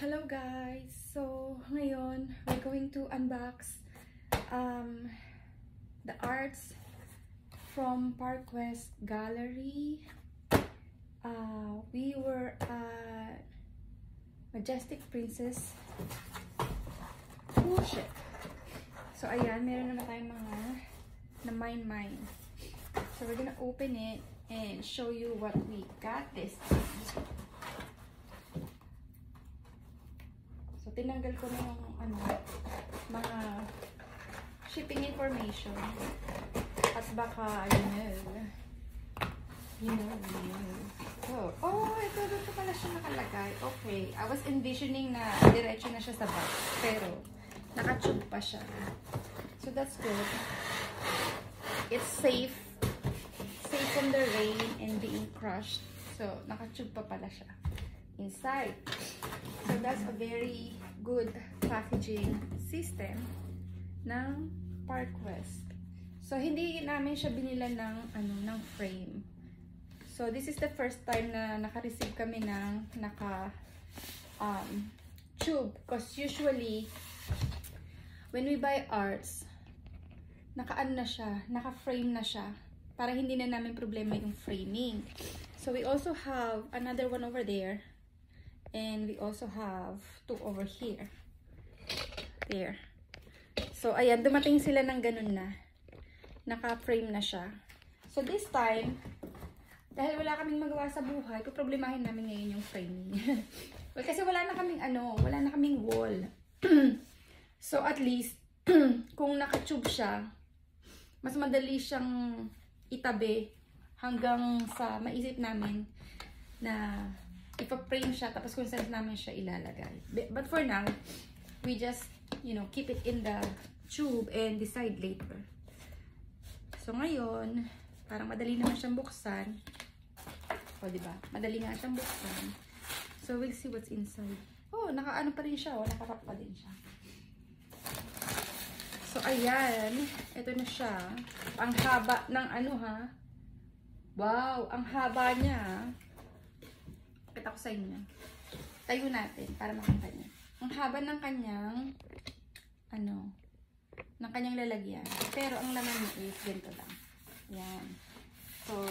Hello guys! So, ngayon, we're going to unbox the arts from Park West Gallery. We were at Majestic Princess. Oh shit! So, ayan, meron naman tayong mga na mine. So, we're gonna open it and show you what we got this time. So, tinanggal ko na yung mga shipping information. At baka, you know. Oh, ito pala siya nakalagay. Okay, I was envisioning na diretso na siya sa box. Pero, naka-tube pa siya. So, that's good. It's safe from the rain and being crushed. So, naka-tube pa pala siya inside. So, that's a very good packaging system ng Park West. So, hindi namin siya binila ng frame. So, this is the first time na naka-receive kami ng tube. Because usually, when we buy arts, naka-ano na siya, naka-frame na siya. Para hindi na namin problema yung framing. So, we also have another one over there. And we also have two over here. There. So, ayan, dumating sila ng ganun na. Naka-frame na siya. So, this time, dahil wala kaming magawa sa buhay, problemahin namin ngayon yung framing. Well, kasi wala na kaming wall. So, at least, kung naka-tube siya, mas madali siyang itabi hanggang sa maisip namin na ipa-frame siya, tapos kung saan namin siya ilalagay. But for now, we just, keep it in the tube and decide later. So, ngayon, parang madali naman siyang buksan. O, diba? Madali nga siyang buksan. So, we'll see what's inside. Oh, naka-ano pa rin siya, naka-wrap pa din siya. So, ayan. Ito na siya. Ang haba ng Wow, ang haba niya. Kita ko sa inyo. Tayo natin para makita niyo. Ang haba ng kanyang ng kanyang lalagyan. Pero ang laman niya is ganito lang. Yan. So,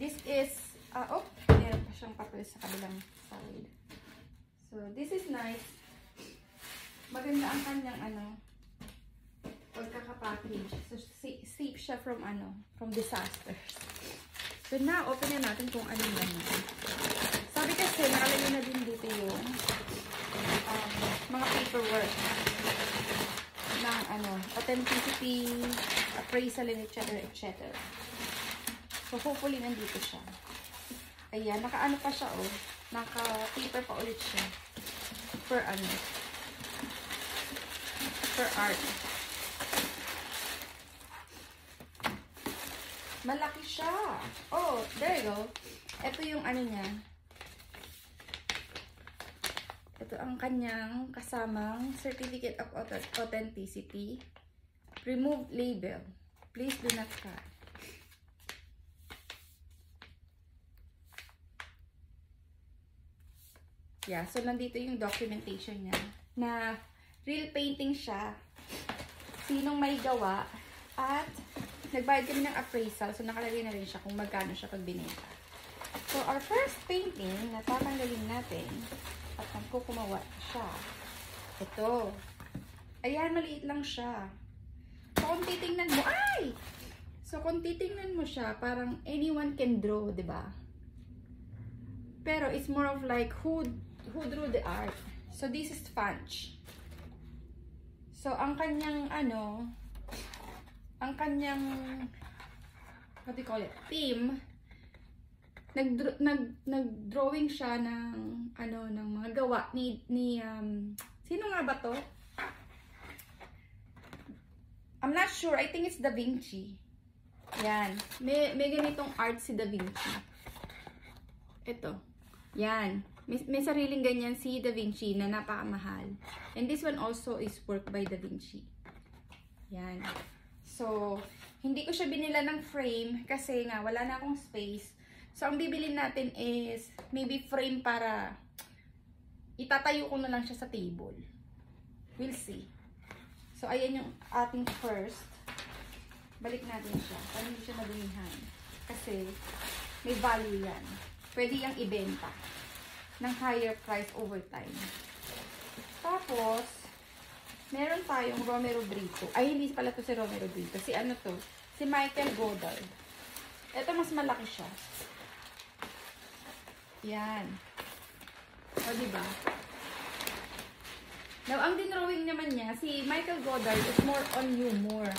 this is meron pa siyang papel sa kabilang side. So, this is nice. Maganda ang kanyang pagkaka-package. So, safe siya from disasters. So, now, open na natin kung ano naman. Sabi kasi, nakalagay na din dito yung mga paperwork ng authenticity, appraisal, etc. So, hopefully, nandito siya. Ayan, naka-ano pa siya, naka-paper pa ulit siya. For art. Malaki siya. Oh, there you go. Ito yung niya. Ito ang kanyang kasamang Certificate of Authenticity. Remove label. Please do not cut. Yeah, so nandito yung documentation niya. Na real painting siya. Sinong may gawa. At nagbayad kami ng appraisal, so nakalagay na rin siya kung magkano siya pag binenta. So, our first painting na tatanggalin natin at kukumawa siya. Ito. Ayan, maliit lang siya. So, kung titingnan mo, kung titingnan mo siya, parang anyone can draw, diba? Pero, it's more of like, who drew the art? So, this is Funch. So, ang kanyang, what do you call it, team, nag-drawing siya ng mga gawa ni sino nga ba to? I'm not sure. I think it's Da Vinci. Yan. May ganitong art si Da Vinci. Ito. Yan. May sariling ganyan si Da Vinci na napakamahal. And this one also is work by Da Vinci. Yan. So, hindi ko siya binila ng frame kasi nga wala na akong space. So, ang bibilin natin is maybe frame para itatayo ko na lang siya sa table. We'll see. So, ayan yung ating first. Balik natin siya. Para hindi siya madumihan. Kasi, may value yan. Pwede yung ibenta ng higher price over time. Tapos, meron tayong Romero Brito. Ay, hindi pala to si Romero Brito. Si ano to? Si Michael Goddard. Ito, mas malaki siya. Yan. O, diba? Now, ang dinrawing naman niya, si Michael Goddard is more on humor.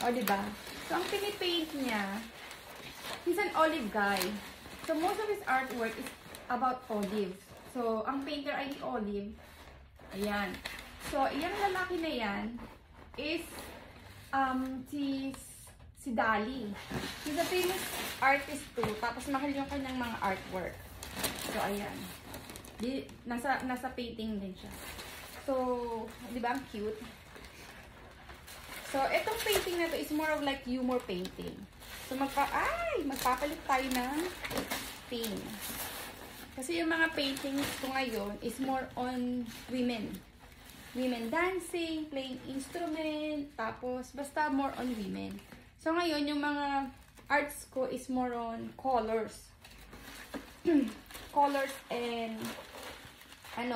O, diba? So, ang pinipaint niya, he's an olive guy. So, most of his artwork is about olives. So, ang painter ay olive. Ayan. So, yung lalaki na yan is si Dali. He's a famous artist too. Tapos, mahal yung kanyang mga artwork. So, ayan. Nasa painting din siya. So, di ba ang cute? So, itong painting na to is more of like humor painting. So, magpapalit tayo ng theme. Kasi yung mga paintings ko ngayon is more on women. Women dancing, playing instrument, tapos basta more on women. So, ngayon, yung mga arts ko is more on colors. Colors and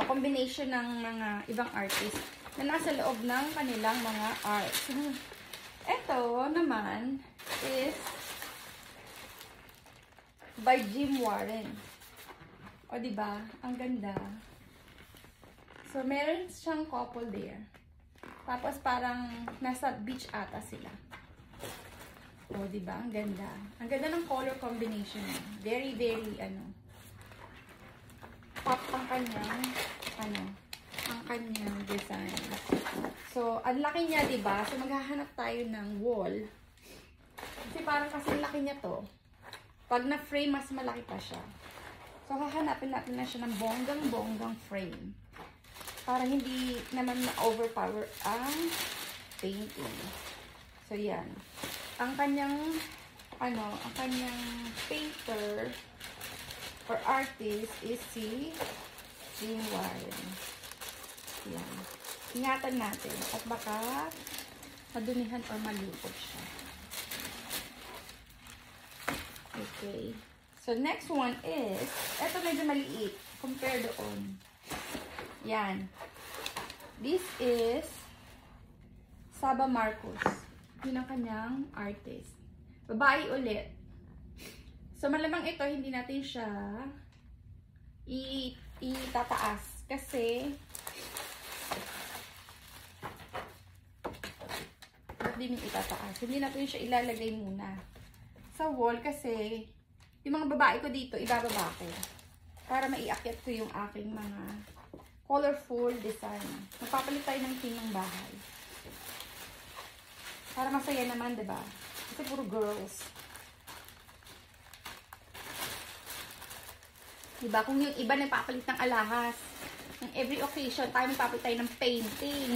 combination ng mga ibang artists na nasa loob ng kanilang mga arts. Ito naman is by Jim Warren. O, diba? Ang ganda. So, meron siyang couple there. Tapos, parang nasa beach ata sila. O, diba? Ang ganda. Ang ganda ng color combination. Very, very, pop ang kanyang, ang kanyang design. So, ang laki niya, diba? So, maghahanap tayo ng wall. Kasi parang kasi laki niya to. Pag na-frame, mas malaki pa siya. So, hahanapin natin na siya ng bonggang-bonggang frame. Para hindi naman na-overpower ang painting. So, yan. Ang kanyang, ang kanyang painter or artist is si Jim Warren. Yan. Ingatan natin. At baka madumihan or malupot siya. Okay. So, next one is, eto medyo maliit compare doon. Yan. This is Saba Marcos. Yun ang kanyang artist. Babae ulit. So, malamang ito, hindi natin siya itataas. Kasi, hindi natin itataas. Hindi natin siya ilalagay muna sa wall kasi yung mga babae ko dito, ibababa ko. Para maiakyat ko yung aking mga colorful design. Magpapalit tayo ng theme ng bahay. Para masaya naman, diba? Kasi puro girls. Diba? Kung yung iba nagpapalit ng alahas, ng every occasion, tayo magpapalit tayo ng painting.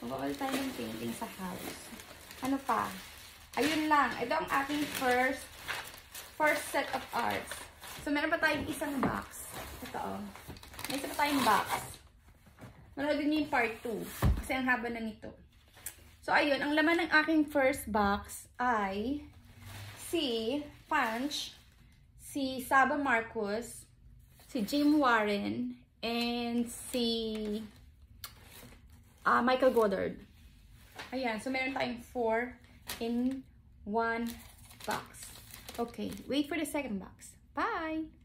Magpapalit tayo ng painting sa house. Ano pa? Ayun lang. Ito ang ating first set of arts. So, meron pa tayong isang box. Ito, oh. May isa pa tayong box. Manoodin niyo yung part 2. Kasi ang haba na nito. So, ayun. Ang laman ng aking first box ay si Punch, si Saba Marcos, si Jim Warren, and si Michael Goddard. Ayan. So, meron tayong 4 in 1 box. Okay. Wait for the second box. Bye!